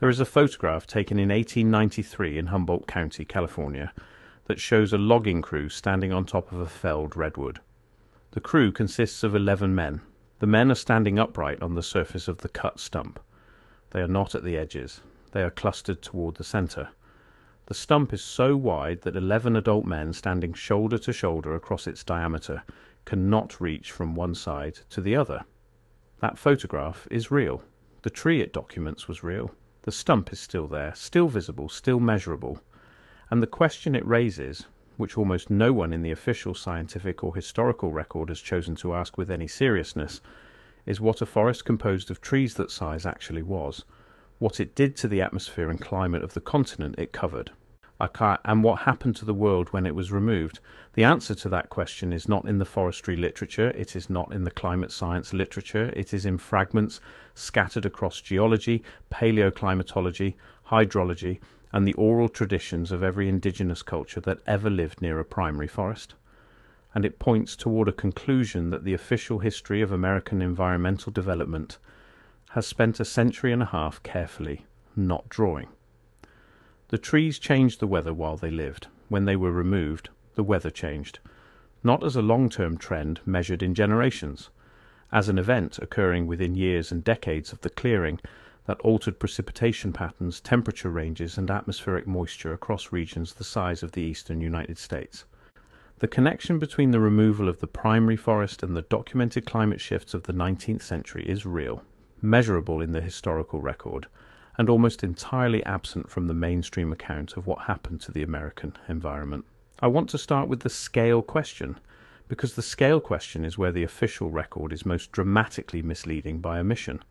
There is a photograph taken in 1893 in Humboldt County, California, that shows a logging crew standing on top of a felled redwood. The crew consists of 11 men. The men are standing upright on the surface of the cut stump. They are not at the edges. They are clustered toward the center. The stump is so wide that 11 adult men standing shoulder to shoulder across its diameter cannot reach from one side to the other. That photograph is real. The tree it documents was real. The stump is still there, still visible, still measurable. And the question it raises, which almost no one in the official scientific or historical record has chosen to ask with any seriousness, is what a forest composed of trees that size actually was, what it did to the atmosphere and climate of the continent it covered, and what happened to the world when it was removed. The answer to that question is not in the forestry literature, it is not in the climate science literature, it is in fragments scattered across geology, paleoclimatology, hydrology, and the oral traditions of every indigenous culture that ever lived near a primary forest. And it points toward a conclusion that the official history of American environmental development has spent a century and a half carefully not drawing. The trees changed the weather while they lived. When they were removed, the weather changed, not as a long-term trend measured in generations, as an event occurring within years and decades of the clearing that altered precipitation patterns, temperature ranges, and atmospheric moisture across regions the size of the eastern United States. The connection between the removal of the primary forest and the documented climate shifts of the 19th century is real, measurable in the historical record, and almost entirely absent from the mainstream account of what happened to the American environment. I want to start with the scale question, because the scale question is where the official record is most dramatically misleading by omission.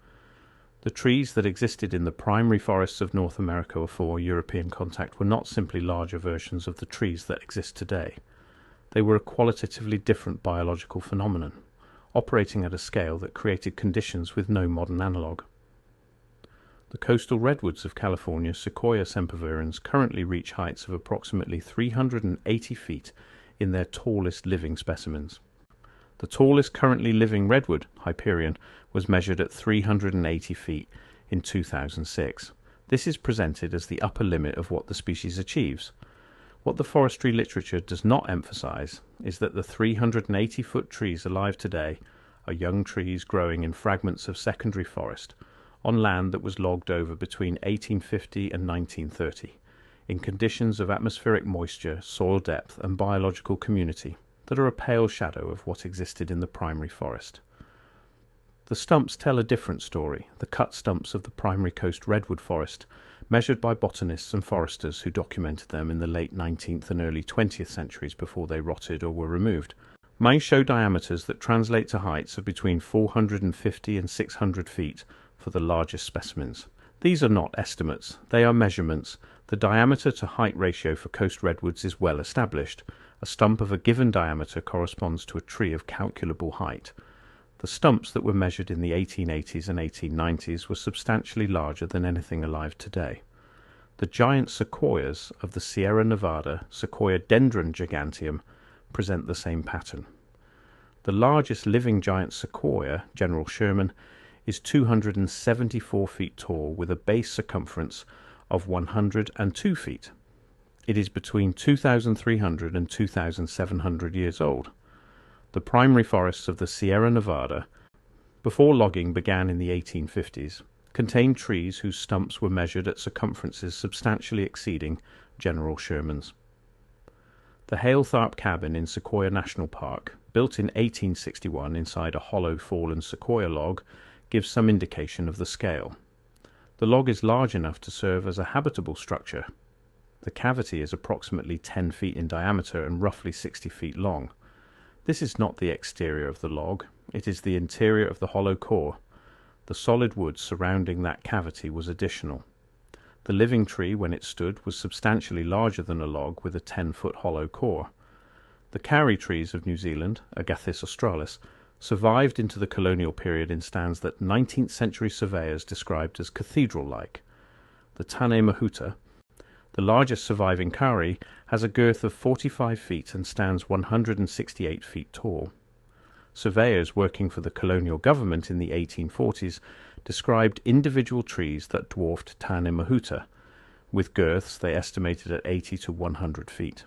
The trees that existed in the primary forests of North America before European contact were not simply larger versions of the trees that exist today. They were a qualitatively different biological phenomenon, operating at a scale that created conditions with no modern analogue. The coastal redwoods of California, Sequoia sempervirens, currently reach heights of approximately 380 feet in their tallest living specimens. The tallest currently living redwood, Hyperion, was measured at 380 feet in 2006. This is presented as the upper limit of what the species achieves. What the forestry literature does not emphasize is that the 380-foot trees alive today are young trees growing in fragments of secondary forest on land that was logged over between 1850 and 1930, in conditions of atmospheric moisture, soil depth, and biological community that are a pale shadow of what existed in the primary forest. The stumps tell a different story, the cut stumps of the primary coast redwood forest, measured by botanists and foresters who documented them in the late 19th and early 20th centuries before they rotted or were removed. Mine show diameters that translate to heights of between 450 and 600 feet for the largest specimens. These are not estimates, they are measurements. The diameter to height ratio for coast redwoods is well established. A stump of a given diameter corresponds to a tree of calculable height. The stumps that were measured in the 1880s and 1890s were substantially larger than anything alive today. The giant sequoias of the Sierra Nevada, Sequoia dendron giganteum, present the same pattern. The largest living giant sequoia, General Sherman, is 274 feet tall with a base circumference of 102 feet. It is between 2,300 and 2,700 years old. The primary forests of the Sierra Nevada, before logging began in the 1850s, contained trees whose stumps were measured at circumferences substantially exceeding General Sherman's. The Hale-Tharp cabin in Sequoia National Park, built in 1861 inside a hollow fallen sequoia log, gives some indication of the scale. The log is large enough to serve as a habitable structure. The cavity is approximately 10 feet in diameter and roughly 60 feet long. This is not the exterior of the log, it is the interior of the hollow core. The solid wood surrounding that cavity was additional. The living tree, when it stood, was substantially larger than a log with a 10-foot hollow core. The kauri trees of New Zealand, Agathis australis, survived into the colonial period in stands that 19th century surveyors described as cathedral-like. The Tane Mahuta, the largest surviving kauri, has a girth of 45 feet and stands 168 feet tall. Surveyors working for the colonial government in the 1840s described individual trees that dwarfed Tane Mahuta, with girths they estimated at 80 to 100 feet.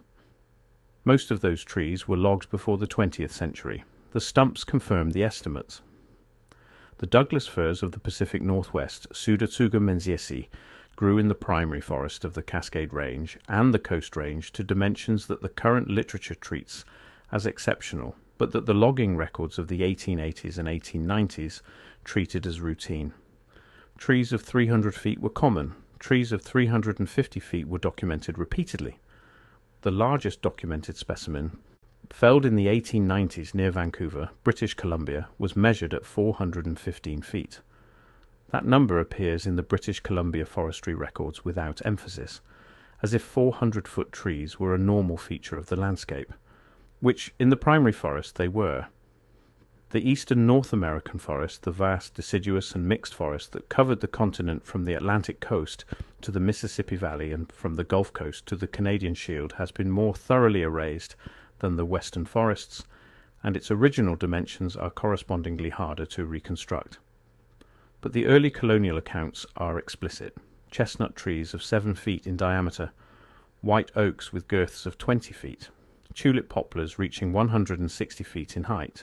Most of those trees were logged before the 20th century. The stumps confirmed the estimates. The Douglas firs of the Pacific Northwest, Pseudotsuga menziesi, grew in the primary forest of the Cascade Range and the Coast Range to dimensions that the current literature treats as exceptional, but that the logging records of the 1880s and 1890s treated as routine. Trees of 300 feet were common. Trees of 350 feet were documented repeatedly. The largest documented specimen, felled in the 1890s near Vancouver, British Columbia, was measured at 415 feet. That number appears in the British Columbia forestry records without emphasis, as if 400-foot trees were a normal feature of the landscape, which in the primary forest they were. The eastern North American forest, the vast deciduous and mixed forest that covered the continent from the Atlantic coast to the Mississippi Valley and from the Gulf Coast to the Canadian Shield, has been more thoroughly erased than the western forests, and its original dimensions are correspondingly harder to reconstruct. But the early colonial accounts are explicit. Chestnut trees of 7 feet in diameter, white oaks with girths of 20 feet, tulip poplars reaching 160 feet in height,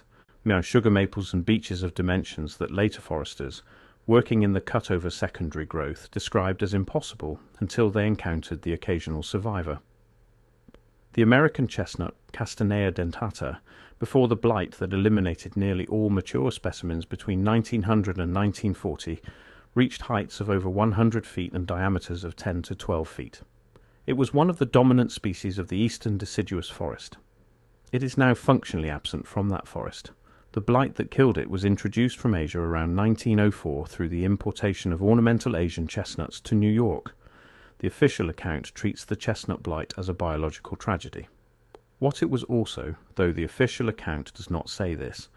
sugar maples and beeches of dimensions that later foresters, working in the cut-over secondary growth, described as impossible until they encountered the occasional survivor. The American chestnut, Castanea dentata, before the blight that eliminated nearly all mature specimens between 1900 and 1940, reached heights of over 100 feet and diameters of 10 to 12 feet. It was one of the dominant species of the eastern deciduous forest. It is now functionally absent from that forest. The blight that killed it was introduced from Asia around 1904 through the importation of ornamental Asian chestnuts to New York. The official account treats the chestnut blight as a biological tragedy. What it was also, though the official account does not say this,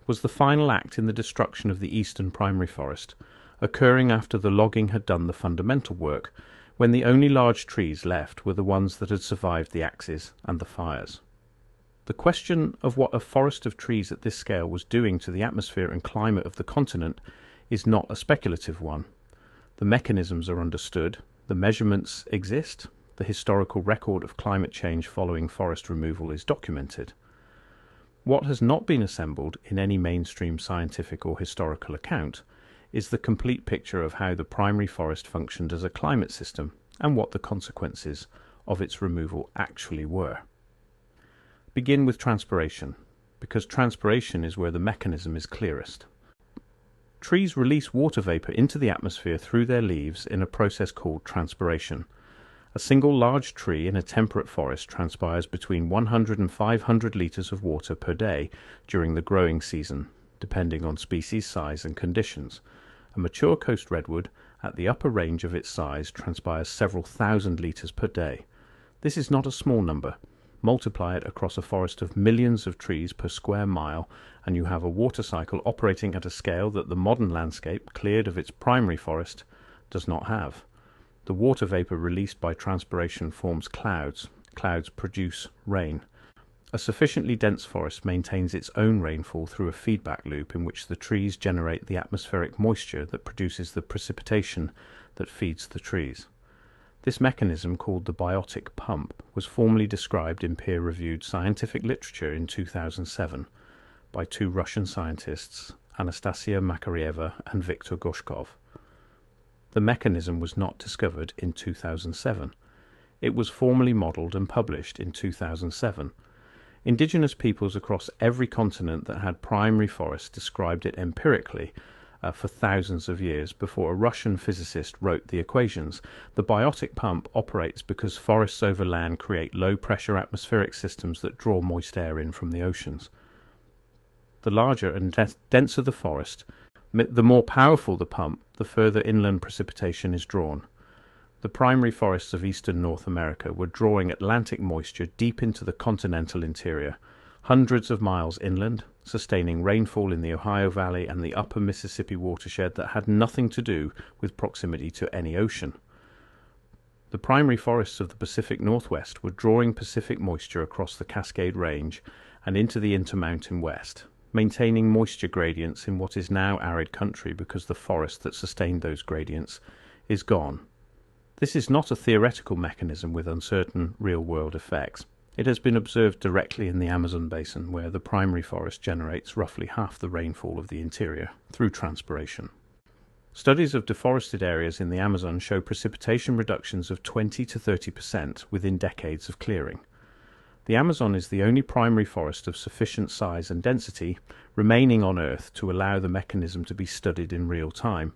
was the final act in the destruction of the eastern primary forest, occurring after the logging had done the fundamental work, when the only large trees left were the ones that had survived the axes and the fires. The question of what a forest of trees at this scale was doing to the atmosphere and climate of the continent is not a speculative one. The mechanisms are understood, the measurements exist, the historical record of climate change following forest removal is documented. What has not been assembled in any mainstream scientific or historical account is the complete picture of how the primary forest functioned as a climate system and what the consequences of its removal actually were. Begin with transpiration, because transpiration is where the mechanism is clearest. Trees release water vapor into the atmosphere through their leaves in a process called transpiration. A single large tree in a temperate forest transpires between 100 and 500 liters of water per day during the growing season, depending on species size and conditions. A mature coast redwood, at the upper range of its size, transpires several thousand liters per day. This is not a small number. Multiply it across a forest of millions of trees per square mile, and you have a water cycle operating at a scale that the modern landscape, cleared of its primary forest, does not have. The water vapor released by transpiration forms clouds. Clouds produce rain. A sufficiently dense forest maintains its own rainfall through a feedback loop in which the trees generate the atmospheric moisture that produces the precipitation that feeds the trees. This mechanism, called the biotic pump, was formally described in peer-reviewed scientific literature in 2007 by two Russian scientists, Anastasia Makarieva and Viktor Gorshkov. The mechanism was not discovered in 2007. It was formally modeled and published in 2007. Indigenous peoples across every continent that had primary forests described it empirically for thousands of years before a Russian physicist wrote the equations. The biotic pump operates because forests over land create low-pressure atmospheric systems that draw moist air in from the oceans. The larger and denser the forest, the more powerful the pump, the further inland precipitation is drawn. The primary forests of eastern North America were drawing Atlantic moisture deep into the continental interior, hundreds of miles inland, sustaining rainfall in the Ohio Valley and the upper Mississippi watershed that had nothing to do with proximity to any ocean. The primary forests of the Pacific Northwest were drawing Pacific moisture across the Cascade Range and into the Intermountain West. maintaining moisture gradients in what is now arid country because the forest that sustained those gradients is gone. This is not a theoretical mechanism with uncertain real-world effects. It has been observed directly in the Amazon basin, where the primary forest generates roughly half the rainfall of the interior through transpiration. Studies of deforested areas in the Amazon show precipitation reductions of 20 to 30% within decades of clearing. The Amazon is the only primary forest of sufficient size and density remaining on Earth to allow the mechanism to be studied in real time.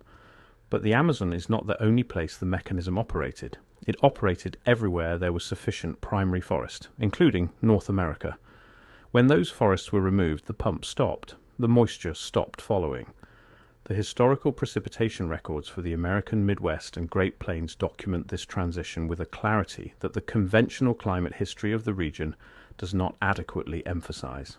But the Amazon is not the only place the mechanism operated. It operated everywhere there was sufficient primary forest, including North America. When those forests were removed, the pump stopped. The moisture stopped following. The historical precipitation records for the American Midwest and Great Plains document this transition with a clarity that the conventional climate history of the region does not adequately emphasize.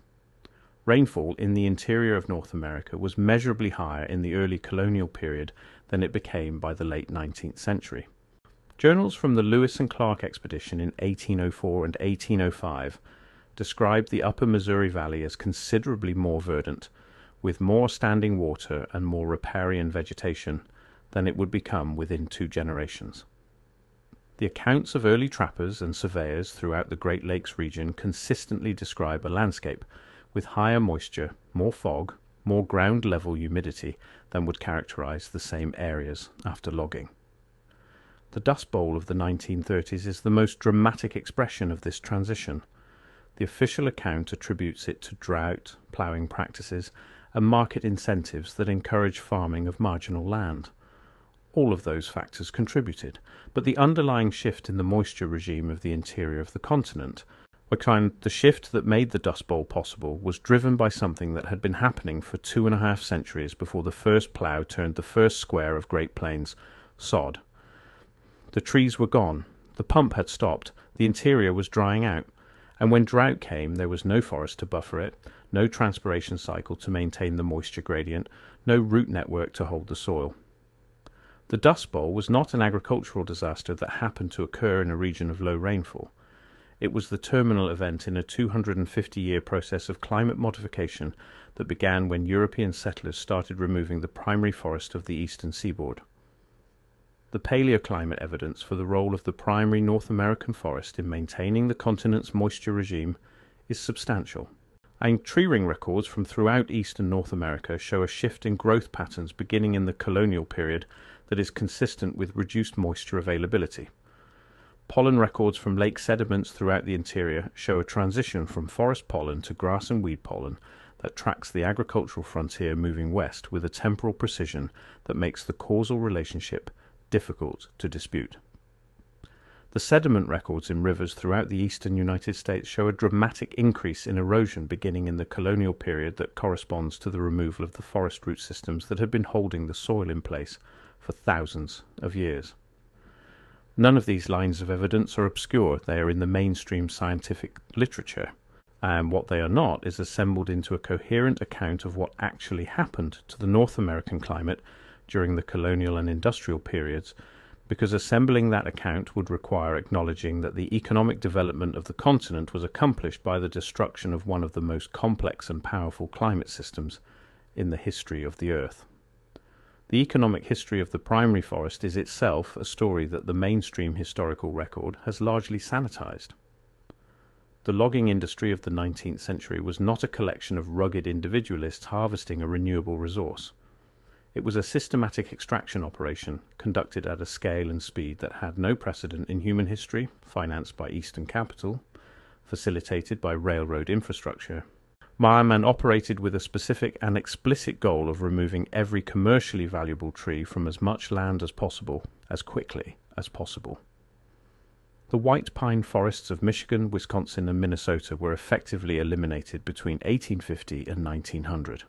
Rainfall in the interior of North America was measurably higher in the early colonial period than it became by the late 19th century. Journals from the Lewis and Clark expedition in 1804 and 1805 described the upper Missouri Valley as considerably more verdant, with more standing water and more riparian vegetation than it would become within 2 generations. The accounts of early trappers and surveyors throughout the Great Lakes region consistently describe a landscape with higher moisture, more fog, more ground-level humidity than would characterize the same areas after logging. The Dust Bowl of the 1930s is the most dramatic expression of this transition. The official account attributes it to drought, ploughing practices, and market incentives that encourage farming of marginal land. All of those factors contributed, but the underlying shift in the moisture regime of the interior of the continent, the shift that made the Dust Bowl possible, was driven by something that had been happening for 2.5 centuries before the first plough turned the first square of Great Plains sod. The trees were gone, the pump had stopped, the interior was drying out, and when drought came there was no forest to buffer it, no transpiration cycle to maintain the moisture gradient, no root network to hold the soil. The Dust Bowl was not an agricultural disaster that happened to occur in a region of low rainfall. It was the terminal event in a 250-year process of climate modification that began when European settlers started removing the primary forest of the eastern seaboard. The paleoclimate evidence for the role of the primary North American forest in maintaining the continent's moisture regime is substantial. And tree ring records from throughout eastern North America show a shift in growth patterns beginning in the colonial period that is consistent with reduced moisture availability. Pollen records from lake sediments throughout the interior show a transition from forest pollen to grass and weed pollen that tracks the agricultural frontier moving west with a temporal precision that makes the causal relationship difficult to dispute. The sediment records in rivers throughout the eastern United States show a dramatic increase in erosion beginning in the colonial period that corresponds to the removal of the forest root systems that had been holding the soil in place for thousands of years. None of these lines of evidence are obscure. They are in the mainstream scientific literature, and what they are not is assembled into a coherent account of what actually happened to the North American climate during the colonial and industrial periods, because assembling that account would require acknowledging that the economic development of the continent was accomplished by the destruction of one of the most complex and powerful climate systems in the history of the Earth. The economic history of the primary forest is itself a story that the mainstream historical record has largely sanitized. The logging industry of the 19th century was not a collection of rugged individualists harvesting a renewable resource. It was a systematic extraction operation conducted at a scale and speed that had no precedent in human history, financed by Eastern capital, facilitated by railroad infrastructure, and operated with a specific and explicit goal of removing every commercially valuable tree from as much land as possible, as quickly as possible. The white pine forests of Michigan, Wisconsin, and Minnesota were effectively eliminated between 1850 and 1900.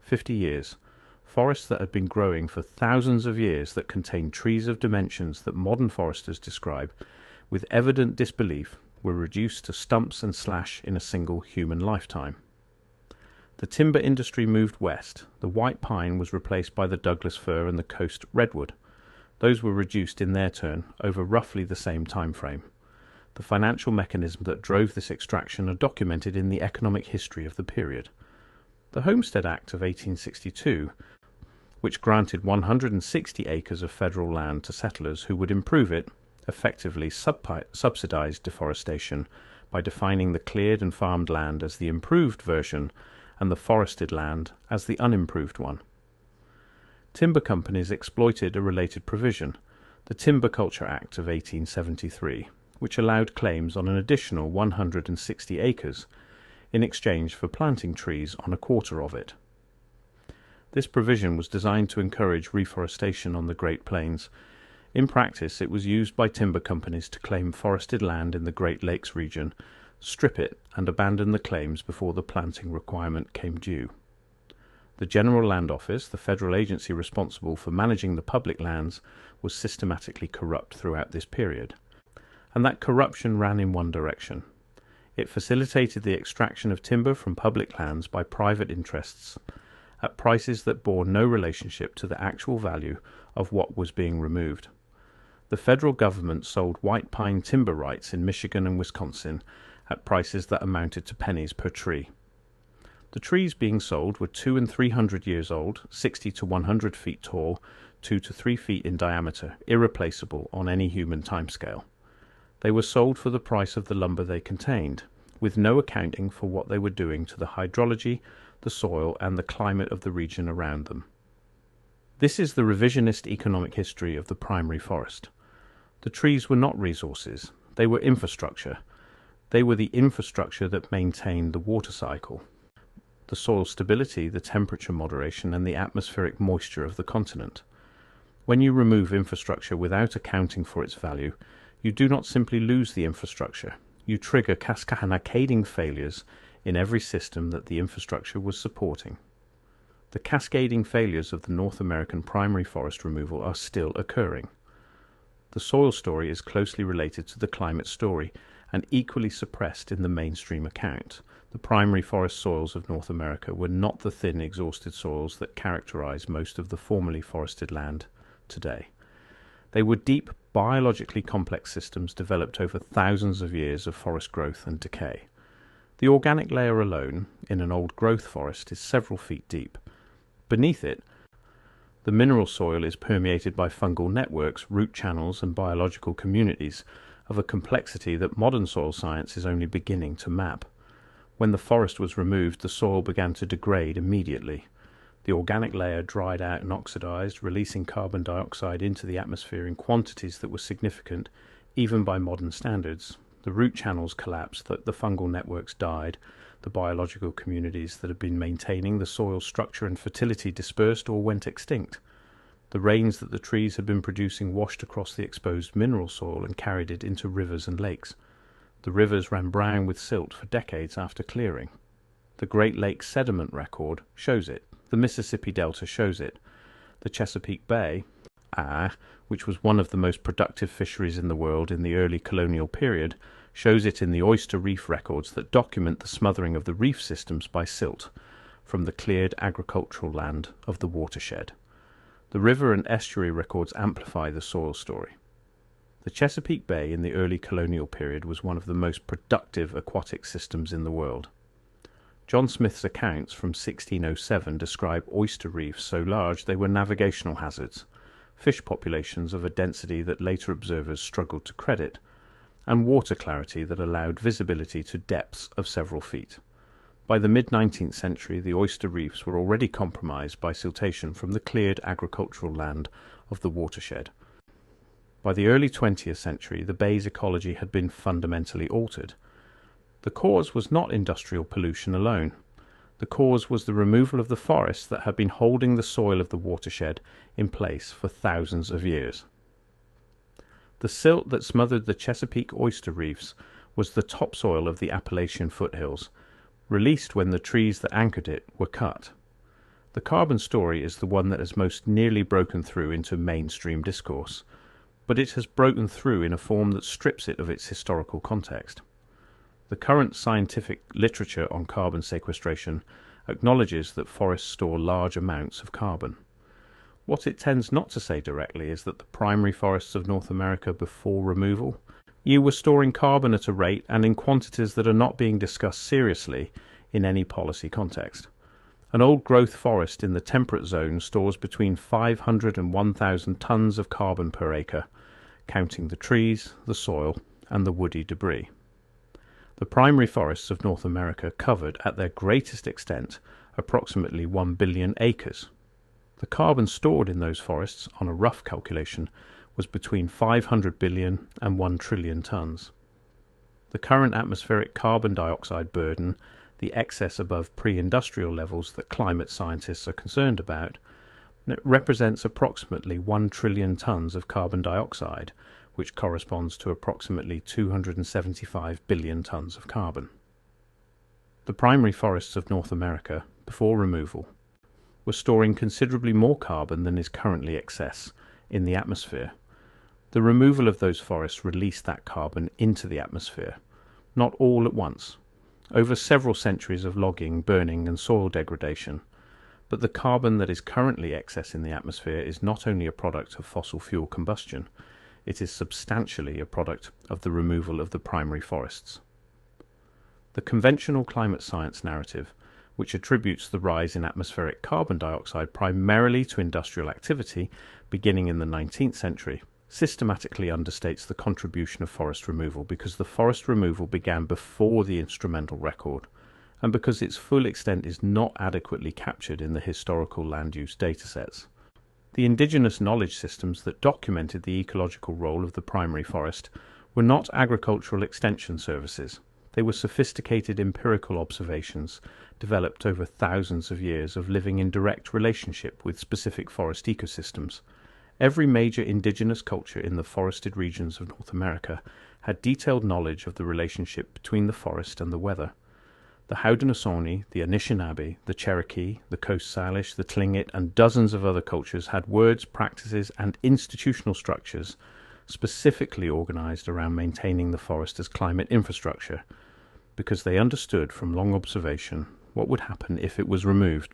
50 years. Forests that had been growing for thousands of years that contained trees of dimensions that modern foresters describe with evident disbelief were reduced to stumps and slash in a single human lifetime. The timber industry moved west. The white pine was replaced by the Douglas fir and the coast redwood. Those were reduced in their turn over roughly the same time frame. The financial mechanisms that drove this extraction are documented in the economic history of the period. The Homestead Act of 1862, which granted 160 acres of federal land to settlers who would improve it, effectively subsidized deforestation by defining the cleared and farmed land as the improved version and the forested land as the unimproved one. Timber companies exploited a related provision, the Timber Culture Act of 1873, which allowed claims on an additional 160 acres in exchange for planting trees on a quarter of it. This provision was designed to encourage reforestation on the Great Plains. In practice, it was used by timber companies to claim forested land in the Great Lakes region, strip it, and abandon the claims before the planting requirement came due. The General Land Office, the federal agency responsible for managing the public lands, was systematically corrupt throughout this period. And that corruption ran in one direction. It facilitated the extraction of timber from public lands by private interests at prices that bore no relationship to the actual value of what was being removed. The federal government sold white pine timber rights in Michigan and Wisconsin at prices that amounted to pennies per tree. The trees being sold were 200 and 300 years old, 60 to 100 feet tall, 2 to 3 feet in diameter, irreplaceable on any human timescale. They were sold for the price of the lumber they contained, with no accounting for what they were doing to the hydrology, the soil, and the climate of the region around them. This is the revisionist economic history of the primary forest. The trees were not resources, they were infrastructure. They were the infrastructure that maintained the water cycle, the soil stability, the temperature moderation, and the atmospheric moisture of the continent. When you remove infrastructure without accounting for its value, you do not simply lose the infrastructure, you trigger cascading failures in every system that the infrastructure was supporting. The cascading failures of the North American primary forest removal are still occurring. The soil story is closely related to the climate story and equally suppressed in the mainstream account. The primary forest soils of North America were not the thin, exhausted soils that characterize most of the formerly forested land today. They were deep, biologically complex systems developed over thousands of years of forest growth and decay. The organic layer alone, in an old growth forest, is several feet deep. Beneath it, the mineral soil is permeated by fungal networks, root channels, and biological communities of a complexity that modern soil science is only beginning to map. When the forest was removed, the soil began to degrade immediately. The organic layer dried out and oxidized, releasing carbon dioxide into the atmosphere in quantities that were significant, even by modern standards. The root channels collapsed, the fungal networks died, the biological communities that had been maintaining the soil structure and fertility dispersed or went extinct. The rains that the trees had been producing washed across the exposed mineral soil and carried it into rivers and lakes. The rivers ran brown with silt for decades after clearing. The Great Lakes sediment record shows it. The Mississippi Delta shows it. The Chesapeake Bay, which was one of the most productive fisheries in the world in the early colonial period, shows it in the oyster reef records that document the smothering of the reef systems by silt from the cleared agricultural land of the watershed. The river and estuary records amplify the soil story. The Chesapeake Bay in the early colonial period was one of the most productive aquatic systems in the world. John Smith's accounts from 1607 describe oyster reefs so large they were navigational hazards, fish populations of a density that later observers struggled to credit, and water clarity that allowed visibility to depths of several feet. By the mid-19th century, the oyster reefs were already compromised by siltation from the cleared agricultural land of the watershed. By the early 20th century, the bay's ecology had been fundamentally altered. The cause was not industrial pollution alone. The cause was the removal of the forests that had been holding the soil of the watershed in place for thousands of years. The silt that smothered the Chesapeake oyster reefs was the topsoil of the Appalachian foothills, released when the trees that anchored it were cut. The carbon story is the one that has most nearly broken through into mainstream discourse, but it has broken through in a form that strips it of its historical context. The current scientific literature on carbon sequestration acknowledges that forests store large amounts of carbon. What it tends not to say directly is that the primary forests of North America before removal, you were storing carbon at a rate and in quantities that are not being discussed seriously in any policy context. An old-growth forest in the temperate zone stores between 500 and 1,000 tons of carbon per acre, counting the trees, the soil, and the woody debris. The primary forests of North America covered, at their greatest extent, approximately 1 billion acres. The carbon stored in those forests, on a rough calculation, was between 500 billion and 1 trillion tons. The current atmospheric carbon dioxide burden, the excess above pre-industrial levels that climate scientists are concerned about, represents approximately 1 trillion tons of carbon dioxide, which corresponds to approximately 275 billion tons of carbon. The primary forests of North America, before removal, were storing considerably more carbon than is currently excess in the atmosphere. The removal of those forests released that carbon into the atmosphere, not all at once, over several centuries of logging, burning, and soil degradation. But the carbon that is currently excess in the atmosphere is not only a product of fossil fuel combustion, it is substantially a product of the removal of the primary forests. The conventional climate science narrative, which attributes the rise in atmospheric carbon dioxide primarily to industrial activity beginning in the 19th century, systematically understates the contribution of forest removal because the forest removal began before the instrumental record, and because its full extent is not adequately captured in the historical land use datasets. The indigenous knowledge systems that documented the ecological role of the primary forest were not agricultural extension services. They were sophisticated empirical observations developed over thousands of years of living in direct relationship with specific forest ecosystems. Every major indigenous culture in the forested regions of North America had detailed knowledge of the relationship between the forest and the weather. The Haudenosaunee, the Anishinaabe, the Cherokee, the Coast Salish, the Tlingit, and dozens of other cultures had words, practices, and institutional structures specifically organized around maintaining the forest as climate infrastructure, because they understood from long observation what would happen if it was removed.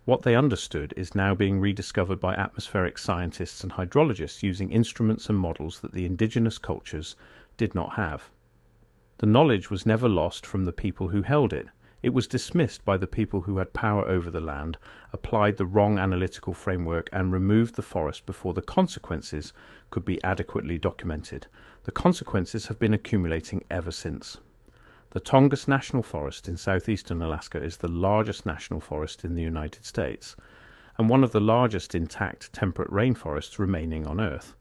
What they understood is now being rediscovered by atmospheric scientists and hydrologists using instruments and models that the indigenous cultures did not have. The knowledge was never lost from the people who held it. It was dismissed by the people who had power over the land, applied the wrong analytical framework, and removed the forest before the consequences could be adequately documented. The consequences have been accumulating ever since. The Tongass National Forest in southeastern Alaska is the largest national forest in the United States, and one of the largest intact temperate rainforests remaining on Earth.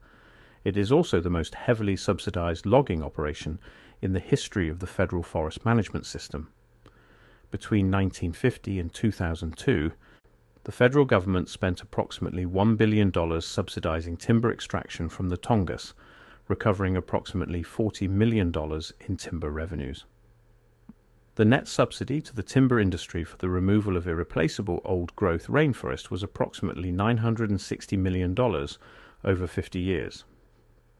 It is also the most heavily subsidized logging operation in the history of the federal forest management system. Between 1950 and 2002, the federal government spent approximately $1 billion subsidizing timber extraction from the Tongass, recovering approximately $40 million in timber revenues. The net subsidy to the timber industry for the removal of irreplaceable old-growth rainforest was approximately $960 million over 50 years.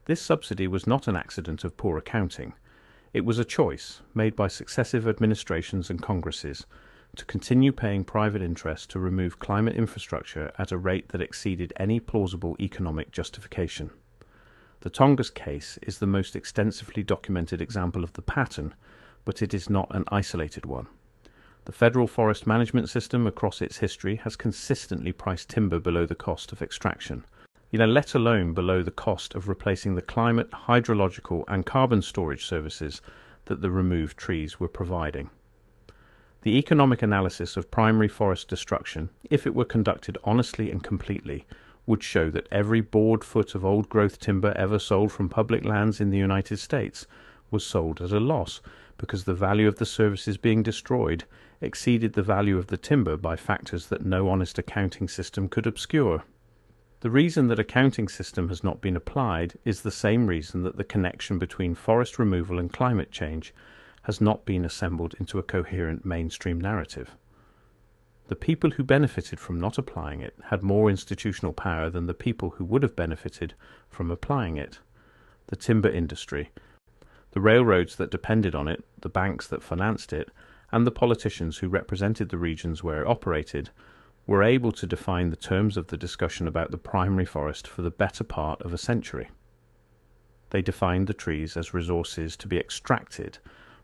This subsidy was not an accident of poor accounting. It was a choice made by successive administrations and Congresses to continue paying private interest to remove climate infrastructure at a rate that exceeded any plausible economic justification. The Tongass case is the most extensively documented example of the pattern, but it is not an isolated one. The federal forest management system across its history has consistently priced timber below the cost of extraction, let alone below the cost of replacing the climate, hydrological, and carbon storage services that the removed trees were providing. The economic analysis of primary forest destruction, if it were conducted honestly and completely, would show that every board foot of old-growth timber ever sold from public lands in the United States was sold at a loss, because the value of the services being destroyed exceeded the value of the timber by factors that no honest accounting system could obscure. The reason that accounting system has not been applied is the same reason that the connection between forest removal and climate change has not been assembled into a coherent mainstream narrative. The people who benefited from not applying it had more institutional power than the people who would have benefited from applying it. The timber industry, the railroads that depended on it, the banks that financed it, and the politicians who represented the regions where it operated, were able to define the terms of the discussion about the primary forest for the better part of a century. They defined the trees as resources to be extracted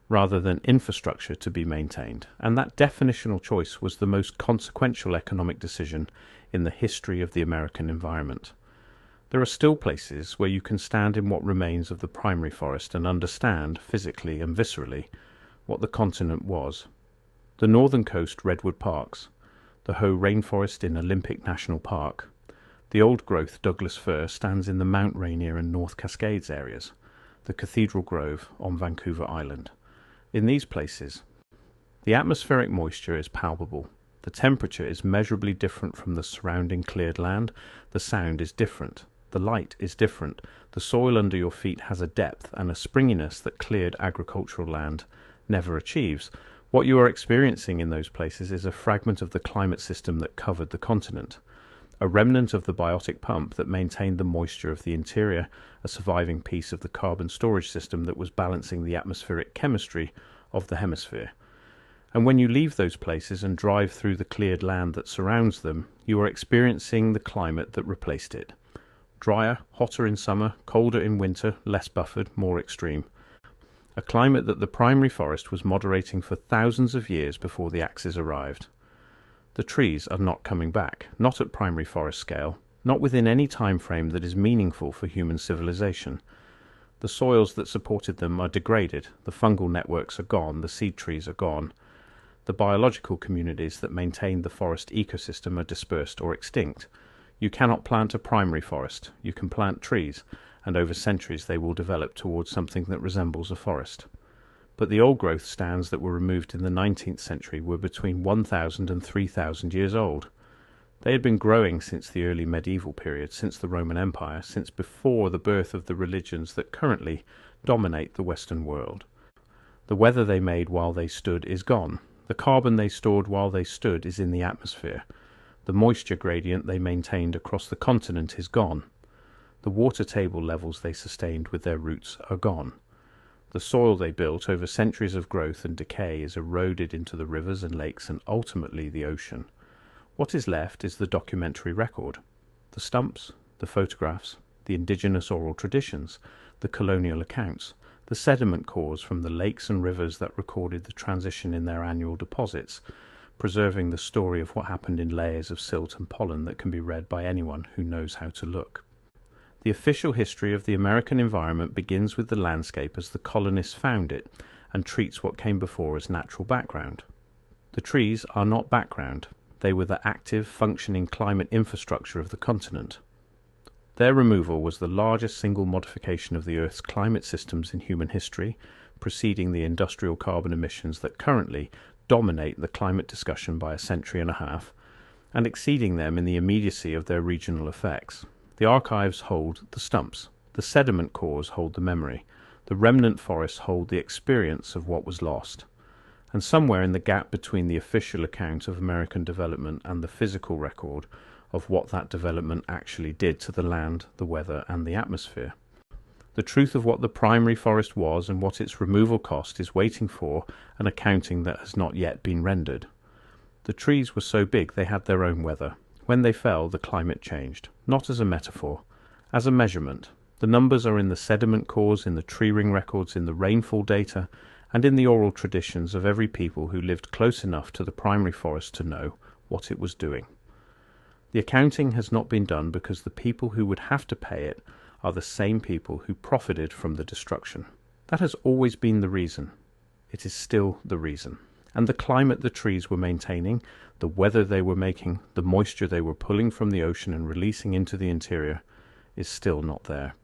rather than infrastructure to be maintained, and that definitional choice was the most consequential economic decision in the history of the American environment. There are still places where you can stand in what remains of the primary forest and understand, physically and viscerally, what the continent was. The northern coast redwood parks, the Hoh rainforest in Olympic National Park, the old-growth Douglas fir stands in the Mount Rainier and North Cascades areas, the Cathedral Grove on Vancouver Island. In these places, the atmospheric moisture is palpable. The temperature is measurably different from the surrounding cleared land. The sound is different. The light is different. The soil under your feet has a depth and a springiness that cleared agricultural land never achieves. What you are experiencing in those places is a fragment of the climate system that covered the continent, a remnant of the biotic pump that maintained the moisture of the interior, a surviving piece of the carbon storage system that was balancing the atmospheric chemistry of the hemisphere. And when you leave those places and drive through the cleared land that surrounds them, you are experiencing the climate that replaced it. Drier, hotter in summer, colder in winter, less buffered, more extreme. A climate that the primary forest was moderating for thousands of years before the axes arrived. The trees are not coming back, not at primary forest scale, not within any time frame that is meaningful for human civilization. The soils that supported them are degraded, the fungal networks are gone, the seed trees are gone. The biological communities that maintained the forest ecosystem are dispersed or extinct. You cannot plant a primary forest. You can plant trees, and over centuries they will develop towards something that resembles a forest. But the old-growth stands that were removed in the 19th century were between 1,000 and 3,000 years old. They had been growing since the early medieval period, since the Roman Empire, since before the birth of the religions that currently dominate the Western world. The weather they made while they stood is gone. The carbon they stored while they stood is in the atmosphere. The moisture gradient they maintained across the continent is gone. The water table levels they sustained with their roots are gone. The soil they built over centuries of growth and decay is eroded into the rivers and lakes and ultimately the ocean. What is left is the documentary record, the stumps, the photographs, the indigenous oral traditions, the colonial accounts, the sediment cores from the lakes and rivers that recorded the transition in their annual deposits, preserving the story of what happened in layers of silt and pollen that can be read by anyone who knows how to look. The official history of the American environment begins with the landscape as the colonists found it and treats what came before as natural background. The trees are not background. They were the active, functioning climate infrastructure of the continent. Their removal was the largest single modification of the Earth's climate systems in human history, preceding the industrial carbon emissions that currently dominate the climate discussion by a century and a half, and exceeding them in the immediacy of their regional effects. The archives hold the stumps, the sediment cores hold the memory, the remnant forests hold the experience of what was lost. And somewhere in the gap between the official account of American development and the physical record of what that development actually did to the land, the weather, and the atmosphere, the truth of what the primary forest was and what its removal cost is waiting for an accounting that has not yet been rendered. The trees were so big they had their own weather. When they fell, the climate changed, not as a metaphor, as a measurement. The numbers are in the sediment cores, in the tree ring records, in the rainfall data, and in the oral traditions of every people who lived close enough to the primary forest to know what it was doing. The accounting has not been done because the people who would have to pay it are the same people who profited from the destruction. That has always been the reason. It is still the reason. And the climate the trees were maintaining, the weather they were making, the moisture they were pulling from the ocean and releasing into the interior is still not there.